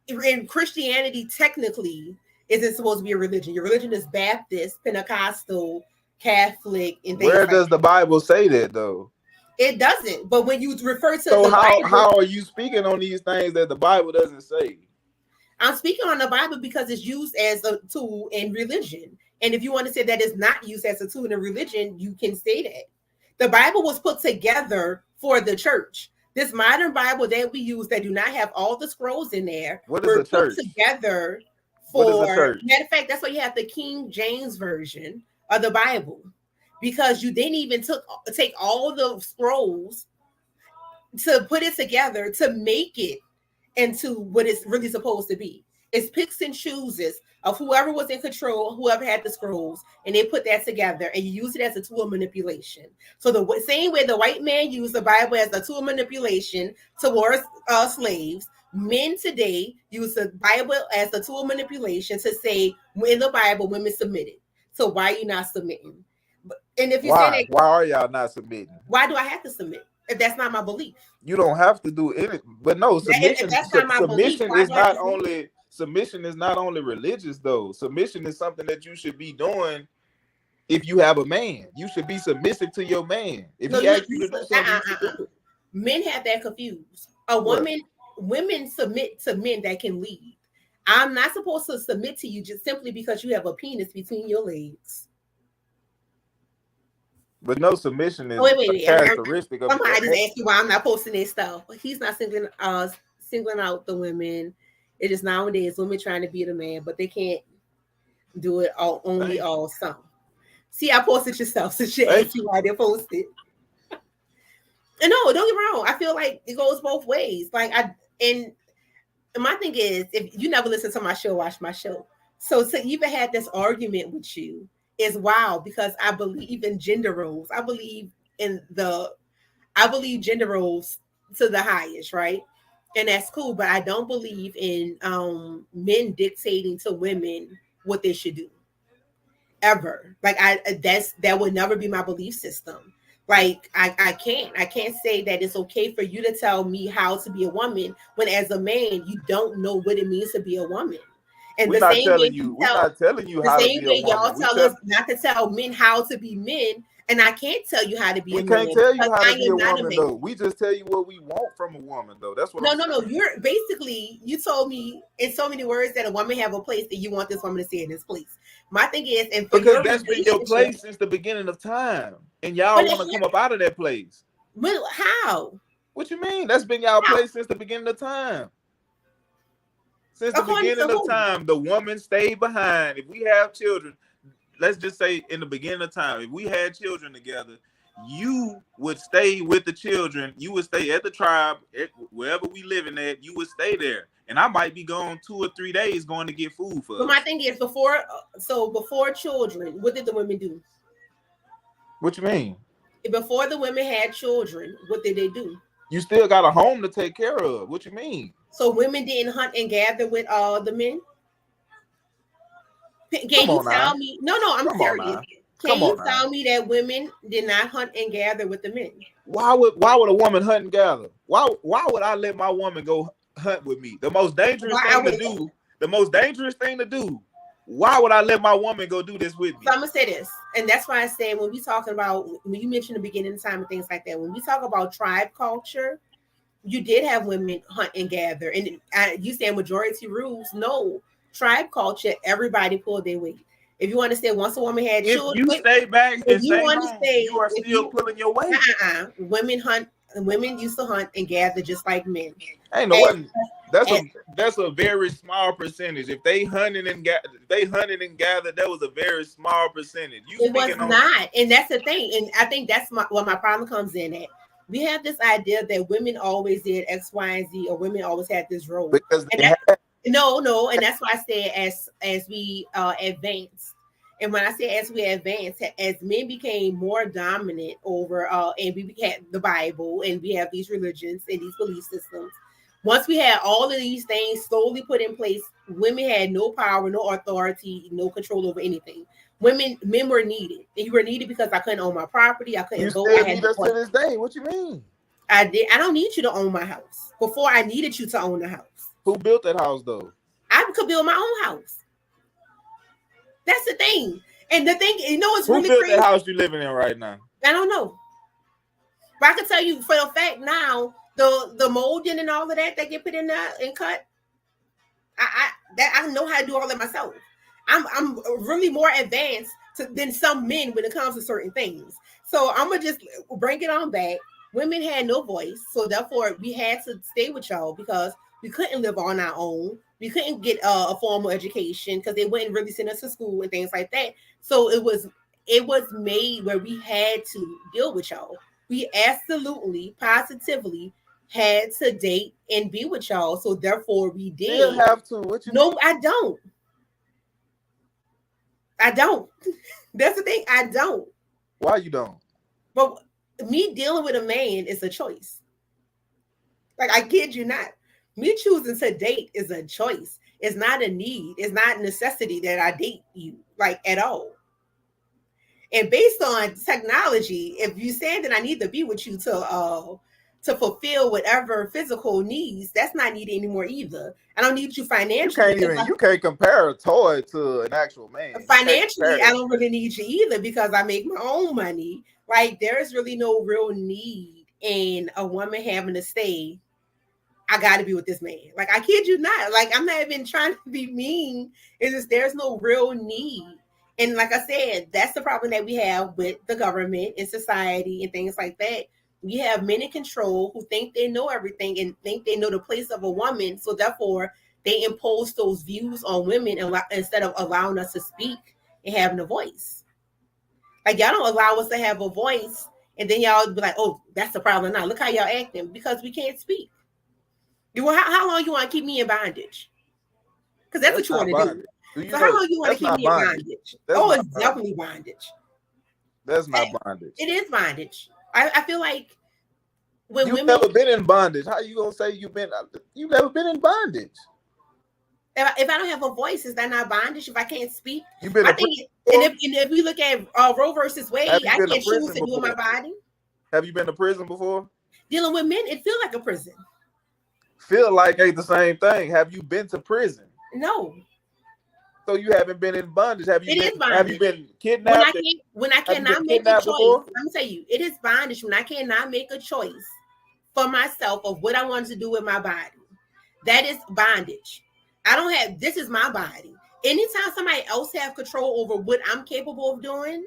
B: in Christianity, technically, isn't supposed to be a religion. Your religion is Baptist, Pentecostal, Catholic, and things.
C: Where does the Bible say that though?
B: It doesn't. But when you refer to
C: how are you speaking on these things that the Bible doesn't say?
B: I'm speaking on the Bible because it's used as a tool in religion. And if you want to say that it's not used as a tool in religion, you can say that. The Bible was put together for the church. This modern Bible that we use that do not have all the scrolls in there.
C: What is a church?
B: Put together matter of fact, that's why you have the King James Version of the Bible. Because you didn't even take all the scrolls to put it together to make it into what it's really supposed to be. It's picks and chooses of whoever was in control, whoever had the scrolls, and they put that together and you use it as a tool of manipulation. So the same way the white man used the Bible as a tool of manipulation towards slaves, men today use the Bible as a tool of manipulation to say in the Bible women submitted. So why are you not submitting? And if you say that,
C: why are y'all not submitting?
B: Why do I have to submit if that's not my belief?
C: You don't have to do it, but no, submission. Submission is not only religious though. Submission is something that you should be doing. If you have a man, you should be submissive to your man. If he asks you to do something,
B: men have that confused. Women submit to men that can lead. I'm not supposed to submit to you just simply because you have a penis between your legs.
C: But no, submission is a characteristic of.
B: Somebody just asked you why I'm not posting this stuff. He's not singling out the women. It is nowadays women trying to be the man, but they can't do it all some. See, I posted yourself, so she asked you why they posted. And no, don't get me wrong. I feel like it goes both ways. Like and my thing is, if you never listen to my show, watch my show. So to even had this argument with you is wild because I believe in gender roles. I believe gender roles to the highest, right? And that's cool, but I don't believe in men dictating to women what they should do. Ever. Like that would never be my belief system. Like I can't say that it's okay for you to tell me how to be a woman when as a man you don't know what it means to be a woman. And
C: we're not telling you how to be a woman. The same way
B: y'all tell us not to tell men how to be men, and I can't tell you how to be a woman.
C: We can't tell you how to be a woman, though. We just tell you what we want from a woman, though. That's what.
B: No. You told me in so many words that a woman have a place that you want this woman to stay in this place. My thing is,
C: because that's been your place since the beginning of time, and y'all want to come up out of that place.
B: Well, how?
C: What you mean? That's been y'all place since the beginning of time.
D: Since the beginning of time, the woman stayed behind. If we have children, let's just say in the beginning of time, if we had children together, you would stay with the children. You would stay at the tribe, wherever we living at. You would stay there, and I might be gone 2 or 3 days going to get food for.
B: But my thing is, before children, what did the women do?
D: What you mean?
B: Before the women had children, what did they do?
D: You still got a home to take care of. What you mean? So
B: women didn't hunt and gather with the men? Can you tell me? No, I'm serious. Can you tell me that women did not hunt and gather with the men?
D: Why would a woman hunt and gather? Why would I let my woman go hunt with me? The most dangerous thing to do. Why would I let my woman go do this with me?
B: So I'm gonna say this, and that's why I say when we talking about, when you mentioned the beginning of time and things like that, when we talk about tribe culture, you did have women hunt and gather, and you say majority rules. No, tribe culture, everybody pulled their weight. If you want to say once a woman had children,
D: you stay back and you are still pulling your weight.
B: Women used to hunt and gather just like men.
D: That's a very small percentage. If they hunted and gathered, that was a very small percentage.
B: It was not, and that's the thing. And I think that's what my problem comes in at. We have this idea that women always did X, Y, and Z, or women always had this role. No, and that's why I say as we advance, and when I say as we advance, as men became more dominant over, and we had the Bible, and we have these religions and these belief systems. Once we had all of these things slowly put in place, women had no power, no authority, no control over anything. Men were needed, and you were needed because I couldn't own my property. I couldn't go.
D: You still need us to this day. What you mean?
B: I don't need you to own my house. Before, I needed you to own the house.
D: Who built that house, though?
B: I could build my own house. That's the thing. And the thing, it's
D: Who
B: really
D: built
B: crazy.
D: That house you living in right now?
B: I don't know. But I can tell you for a fact now, the molding and all of that get put in there and cut. I know how to do all that myself. I'm really more advanced than some men when it comes to certain things. So I'm gonna just bring it on back. Women had no voice, so therefore we had to stay with y'all because we couldn't live on our own. We couldn't get a formal education because they wouldn't really send us to school and things like that. So it was made where we had to deal with y'all. We absolutely, positively had to date and be with y'all. So therefore we did.
D: You have to. What you
B: No, I don't. That's the thing. I don't.
D: Why you don't?
B: But me dealing with a man is a choice. Like, I kid you not. Me choosing to date is a choice. It's not a need. It's not a necessity that I date you, like, at all. And based on technology, if you say that I need to be with you to fulfill whatever physical needs, that's not needed anymore either. I don't need you financially.
D: You can't compare a toy to an actual man.
B: Financially, I don't really need you either because I make my own money. Like, there's really no real need in a woman having to stay. I got to be with this man. Like, I kid you not. Like, I'm not even trying to be mean. It's just there's no real need. And like I said, that's the problem that we have with the government and society and things like that. We have men in control who think they know everything and think they know the place of a woman. So therefore, they impose those views on women instead of allowing us to speak and having a voice. Like, y'all don't allow us to have a voice, and then y'all be like, "Oh, that's the problem now. Look how y'all acting because we can't speak." How long you want to keep me in bondage? Because that's what you want to do. So how long you want to keep me in bondage? It's definitely bondage.
D: That's not bondage.
B: It is bondage. I feel like when
D: you've
B: women
D: never been in bondage. How you gonna say you've never been in bondage?
B: If I don't have a voice, is that not bondage? If I can't speak,
D: you've been.
B: If we look at Roe versus Wade, I can't choose to do in my body.
D: Have you been to prison before?
B: Dealing with men, it feels like a prison.
D: Feel like ain't the same thing. Have you been to prison?
B: No.
D: So you haven't been in bondage. Have you been kidnapped?
B: When I cannot make a choice, let me tell you, it is bondage when I cannot make a choice for myself of what I want to do with my body. That is bondage. This is my body. Anytime somebody else have control over what I'm capable of doing,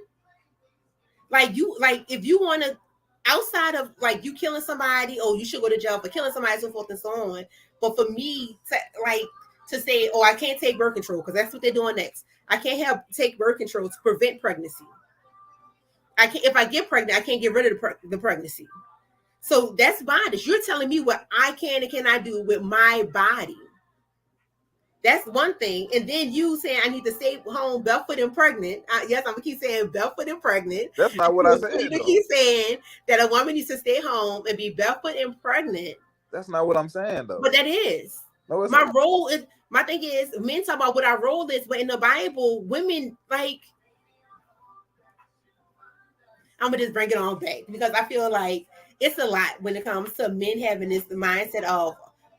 B: if you want to, outside of like you killing somebody, you should go to jail for killing somebody, so forth and so on. But for me to to say, oh, I can't take birth control because that's what they're doing next. I can't take birth control to prevent pregnancy. I can't, if I get pregnant, I can't get rid of the pregnancy. So that's bondage. You're telling me what I can and cannot do with my body. That's one thing. And then you saying I need to stay home barefoot and pregnant. Yes, I'm going to keep saying barefoot and pregnant.
C: That's not what I said.
B: You keep saying that a woman needs to stay home and be barefoot and pregnant.
C: That's not what I'm saying, though.
B: But that is.
C: No,
B: my role is, my thing is, men talk about what our role is, but in the Bible, women, like, I'm going to just bring it on back because I feel like it's a lot when it comes to men having this mindset of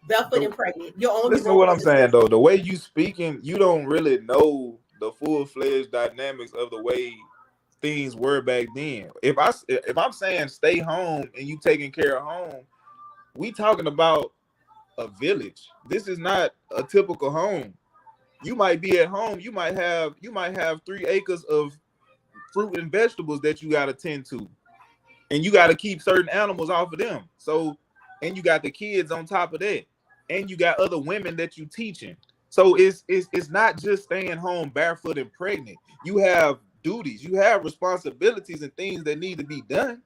B: barefoot and pregnant.
C: Listen to what I'm saying, though. The way you speaking, you don't really know the full-fledged dynamics of the way things were back then. If I'm saying stay home and you taking care of home, we talking about a village. This is not a typical home. You might be at home. You might have 3 acres of fruit and vegetables that you got to tend to, and you got to keep certain animals off of them. So, and you got the kids on top of that, and you got other women that you teaching. So it's not just staying home barefoot and pregnant. You have duties, you have responsibilities and things that need to be done.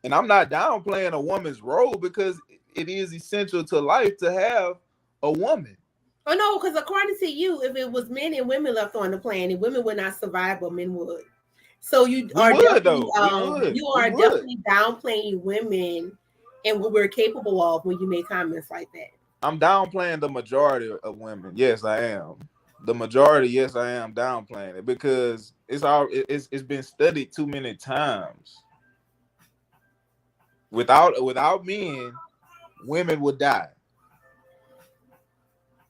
C: And I'm not downplaying a woman's role because it is essential to life to have a woman.
B: Oh no, because according to you, if it was men and women left on the planet, women would not survive, but men would. So you are definitely downplaying women and what we're capable of when you make comments like that.
C: I'm downplaying the majority of women. Yes, I am. The majority, yes, I am downplaying it because it's been studied too many times. Without men, women would die.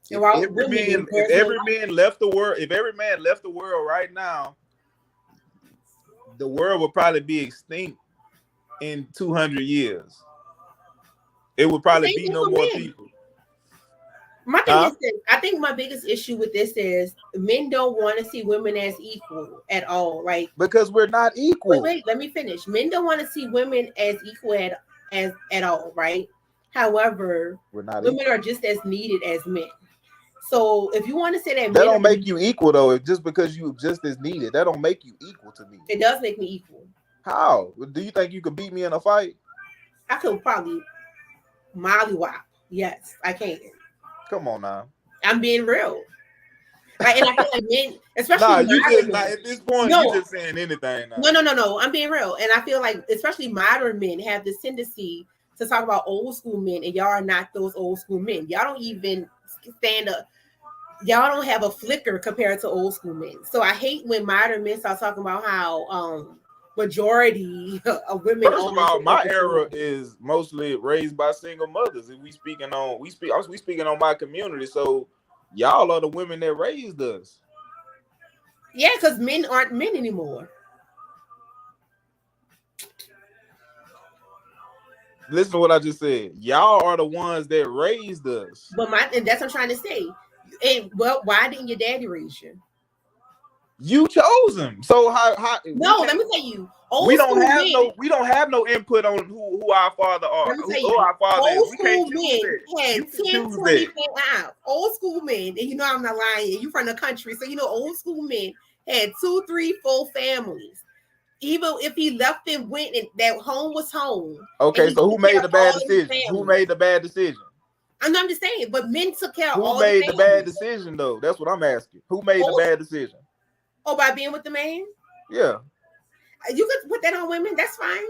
C: If every man left the world right now, the world would probably be extinct in 200 years. It would probably be no more people.
B: My thing is this, I think my biggest issue with this is men don't want to see women as equal at all. Like,
C: because we're not equal.
B: Wait, let me finish. Men don't want to see women as equal at all, right? However, women are just as needed as men. So if you want to say that
C: don't make you equal, though, just because you just as needed, that don't make you equal to me.
B: It does make me equal.
C: How? Do you think you could beat me in a fight?
B: I could probably mollywop. Yes, I can.
C: Come on now.
B: I'm being real. Like, and I feel like men, especially
C: at this point, you're just saying anything. Now.
B: No. I'm being real. And I feel like especially modern men have this tendency to talk about old school men, and y'all are not those old school men. Y'all don't even stand up. Y'all don't have a flicker compared to old school men. So I hate when modern men start talking about how majority of women.
C: First of all, my era is mostly raised by single mothers. If we speaking on my community, so y'all are the women that raised us.
B: Yeah, because men aren't men anymore.
C: Listen to what I just said. Y'all are the ones that raised us.
B: And that's what I'm trying to say. And well, why didn't your daddy raise you?
C: You chose him. So how
B: no, let me tell you.
C: We don't have no input on who our father are. Who our father is. We can't choose
B: had 10, 20 out. Old school men, and you know I'm not lying. You from the country, so you know old school men had 2, 3, 4 families. Even if he left and went, and that home was home.
C: Okay, so who made the bad decision? Who made the bad decision?
B: I'm just saying, but men took care of all.
C: Who made the bad decision though? That's what I'm asking. Who made the bad decision?
B: Oh, by being with the man?
C: Yeah.
B: You could put that on women. That's fine.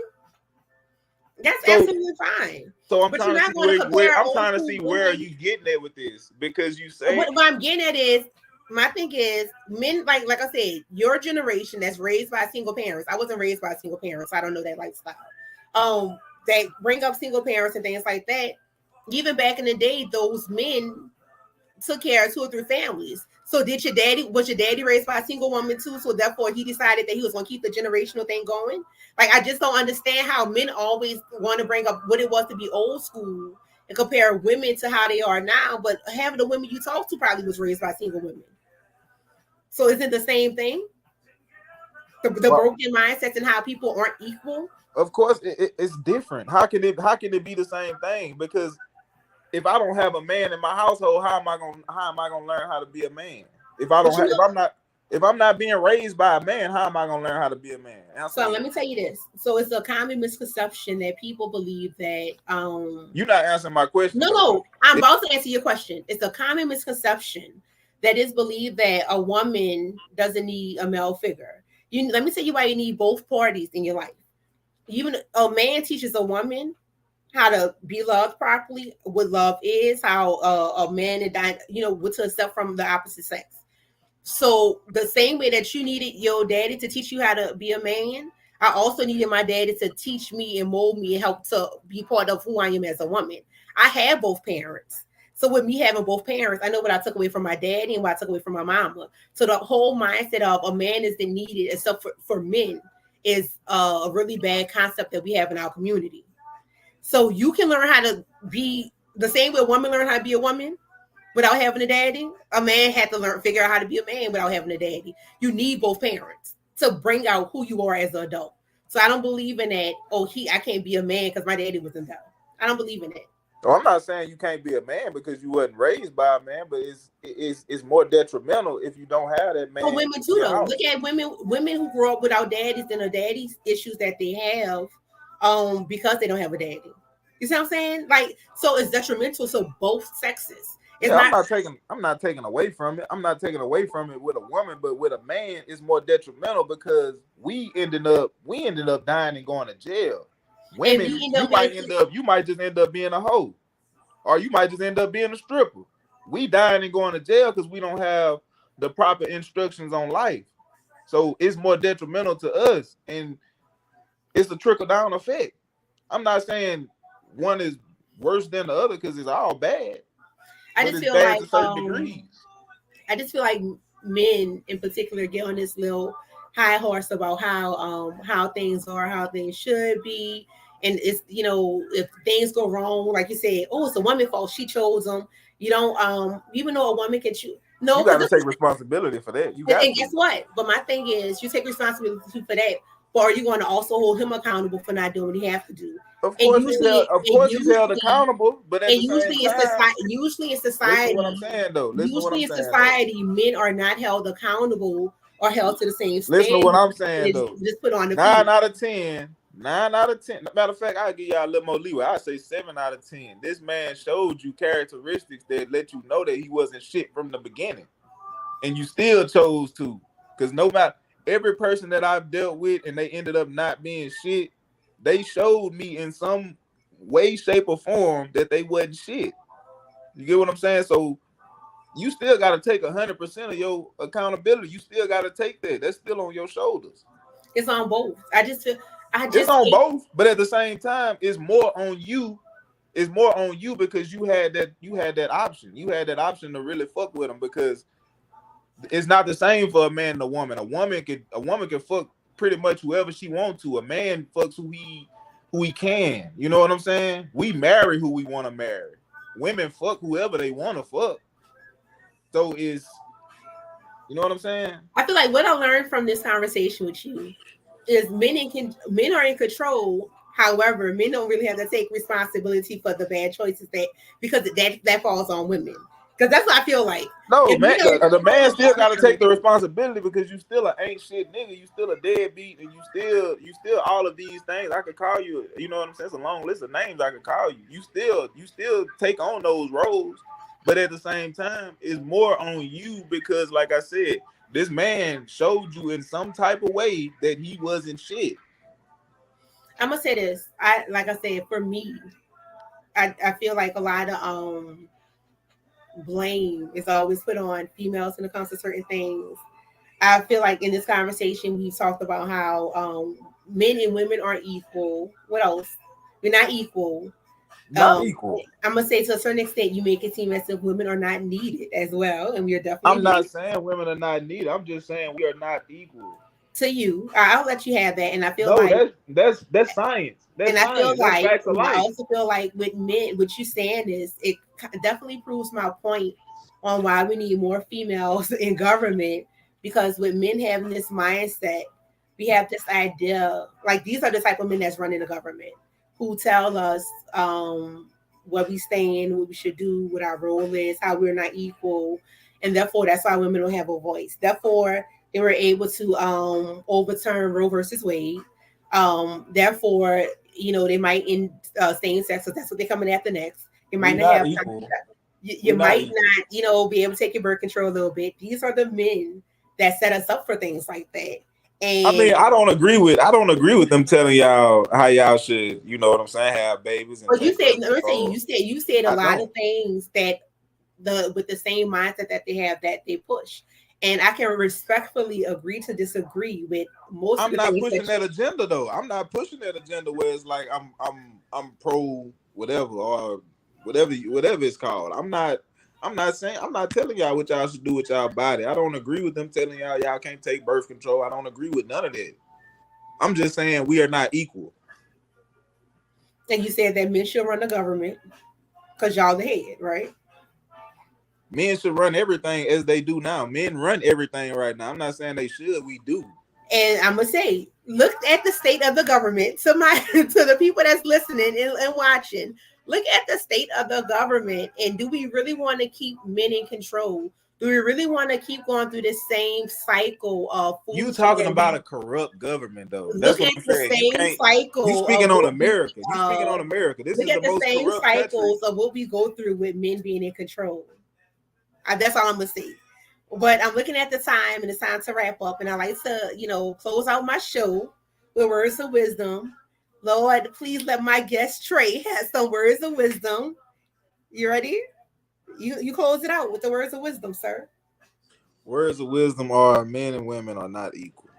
B: That's absolutely fine.
C: So I'm trying to see where you getting at with this, because you say
B: what I'm getting at is my thing is men like I said, your generation that's raised by single parents. I wasn't raised by single parents. So I don't know that lifestyle. They bring up single parents and things like that. Even back in the day, those men took care of 2 or 3 families. So was your daddy raised by a single woman too? So therefore he decided that he was going to keep the generational thing going. Like, I just don't understand how men always want to bring up what it was to be old school and compare women to how they are now. But having the women you talk to probably was raised by single women. So is it the same thing? The broken mindsets and how people aren't equal?
C: Of course, it's different. How can it be the same thing? Because
D: if I don't have a man in my household, how am I gonna learn how to be a man? If I'm not being raised by a man, how am I gonna learn how to be a man?
B: So let me tell you this. So it's a common misconception that people believe that
D: you're not answering my question.
B: No, I'm about to answer your question. It's a common misconception that is believed that a woman doesn't need a male figure. Let me tell you why you need both parties in your life. Even a man teaches a woman how to be loved properly, what love is, how a man and what to accept from the opposite sex. So the same way that you needed your daddy to teach you how to be a man, I also needed my daddy to teach me and mold me and help to be part of who I am as a woman. I had both parents. So with me having both parents, I know what I took away from my daddy and what I took away from my mama. So the whole mindset of a man isn't needed except for men is a really bad concept that we have in our community. So you can learn how to be the same way a woman learned how to be a woman without having a daddy. A man had to figure out how to be a man without having a daddy. You need both parents to bring out who you are as an adult. So I don't believe in that. I can't be a man because my daddy wasn't there. I don't believe in that.
D: So I'm not saying you can't be a man because you wasn't raised by a man, but it's more detrimental if you don't have that man.
B: For women too, though. Look at women who grow up without daddies and the daddy's issues that they have, because they don't have a daddy. You see what I'm saying? Like, so it's detrimental to both sexes.
D: I'm not taking away from it. I'm not taking away from it with a woman, but with a man, it's more detrimental because we ended up dying and going to jail. Women, you might just end up being a hoe, or you might just end up being a stripper. We dying and going to jail because we don't have the proper instructions on life. So it's more detrimental to us, and it's a trickle down effect. I'm not saying one is worse than the other because it's all bad.
B: I just feel like men in particular get on this little high horse about how things are, how things should be. And it's, if things go wrong, like you said, it's a woman's fault. She chose them. You don't, even though a woman can choose. No,
D: you got to take responsibility for that.
B: And guess what? But my thing is, you take responsibility for that, but are you going to also hold him accountable for not doing what he has to do?
D: Of course, he's held accountable, but usually in society, what I'm saying though.
B: Usually in society, men are not held accountable or held to the same standard.
D: Listen to what I'm saying though.
B: Just put on the
D: 9 out of 10. 9 out of 10. Matter of fact, I'll give y'all a little more leeway. I say 7 out of 10. This man showed you characteristics that let you know that he wasn't shit from the beginning, and you still chose to. Because no matter every person that I've dealt with, and they ended up not being shit. They showed me in some way, shape, or form that they wasn't shit. You get what I'm saying? So you still got to take 100% of your accountability. You still got to take that. That's still on your shoulders.
B: It's on both.
D: It's on both, but at the same time, it's more on you. It's more on you because you had that option. You had that option to really fuck with them because it's not the same for a man and a woman. A woman can fuck pretty much whoever she wants to. A man fucks who he can. You know what I'm saying? We marry who we want to marry. Women fuck whoever they want to fuck. So you know what I'm saying?
B: I feel like what I learned from this conversation with you is men are in control. However, men don't really have to take responsibility for the bad choices because that falls on women. Because that's what I feel like.
D: No, man, the man still got to take the responsibility because you still an ain't shit nigga. You still a deadbeat, and you still all of these things. I could call you. You know what I'm saying? It's a long list of names I could call you. You still take on those roles, but at the same time, it's more on you because, like I said, this man showed you in some type of way that he wasn't shit.
B: I'm gonna say this. Like I said, for me, I feel like a lot of blame is always put on females when it comes to certain things. I feel like in this conversation we talked about how men and women aren't equal. What else? We're not equal.
D: Not equal.
B: I'm gonna say to a certain extent you make it seem as if women are not needed as well, and we are definitely.
D: I'm not saying women are not needed. I'm just saying we are not equal.
B: To you, I'll let you have that, and I feel like
D: that's science.
B: I also feel like with men, what you're saying is it definitely proves my point on why we need more females in government, because with men having this mindset, we have this idea, like these are the type of men that's running the government who tell us what we stand, what we should do, what our role is, how we're not equal, and therefore that's why women don't have a voice. Therefore, they were able to overturn Roe versus Wade. Therefore, they might end same sex, so that's what they're coming after next. They might not have equal. You might not, be able to take your birth control a little bit. These are the men that set us up for things like that. And
D: I mean, I don't agree with them telling y'all how y'all should, have babies.
B: Well, you said a lot of things that with the same mindset that they have that they push. And I can respectfully agree to disagree with most of the things.
D: I'm not pushing that agenda though. I'm not pushing that agenda where it's like I'm pro whatever or whatever it's called. I'm not telling y'all what y'all should do with y'all body. I don't agree with them telling y'all can't take birth control. I don't agree with none of that. I'm just saying we are not equal.
B: And you said that men should run the government because y'all the head, right?
D: Men should run everything as they do now. Men run everything right now. I'm not saying they should. We do.
B: And I'm gonna say, look at the state of the government. To the people that's listening and watching, look at the state of the government. And do we really want to keep men in control? Do we really want to keep going through this same cycle of?
D: You talking about a corrupt government, though?
B: That's what I'm saying. Same cycle.
D: You speaking on America. You speaking on America. This is the most
B: same
D: corrupt
B: cycles
D: country.
B: Of what we go through with men being in control. That's all I'm gonna say. But I'm looking at the time, and it's time to wrap up. And I like to, close out my show with words of wisdom. Lord, please let my guest Trey have some words of wisdom. You ready? You close it out with the words of wisdom, sir.
D: Words of wisdom are men and women are not equal.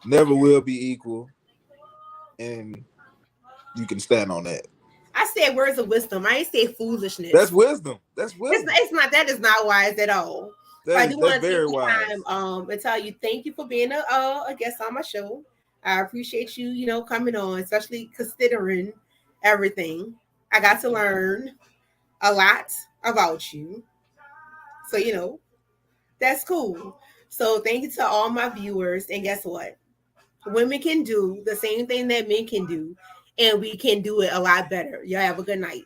D: Never will be equal. And you can stand on that.
B: I said words of wisdom. I ain't say foolishness.
D: That's wisdom. That's wisdom.
B: It's not. That is not wise at all. I do want to take the time and tell you thank you for being a guest on my show. I appreciate you, coming on, especially considering everything. I got to learn a lot about you. So, that's cool. So thank you to all my viewers. And guess what? Women can do the same thing that men can do. And we can do it a lot better. Y'all have a good night.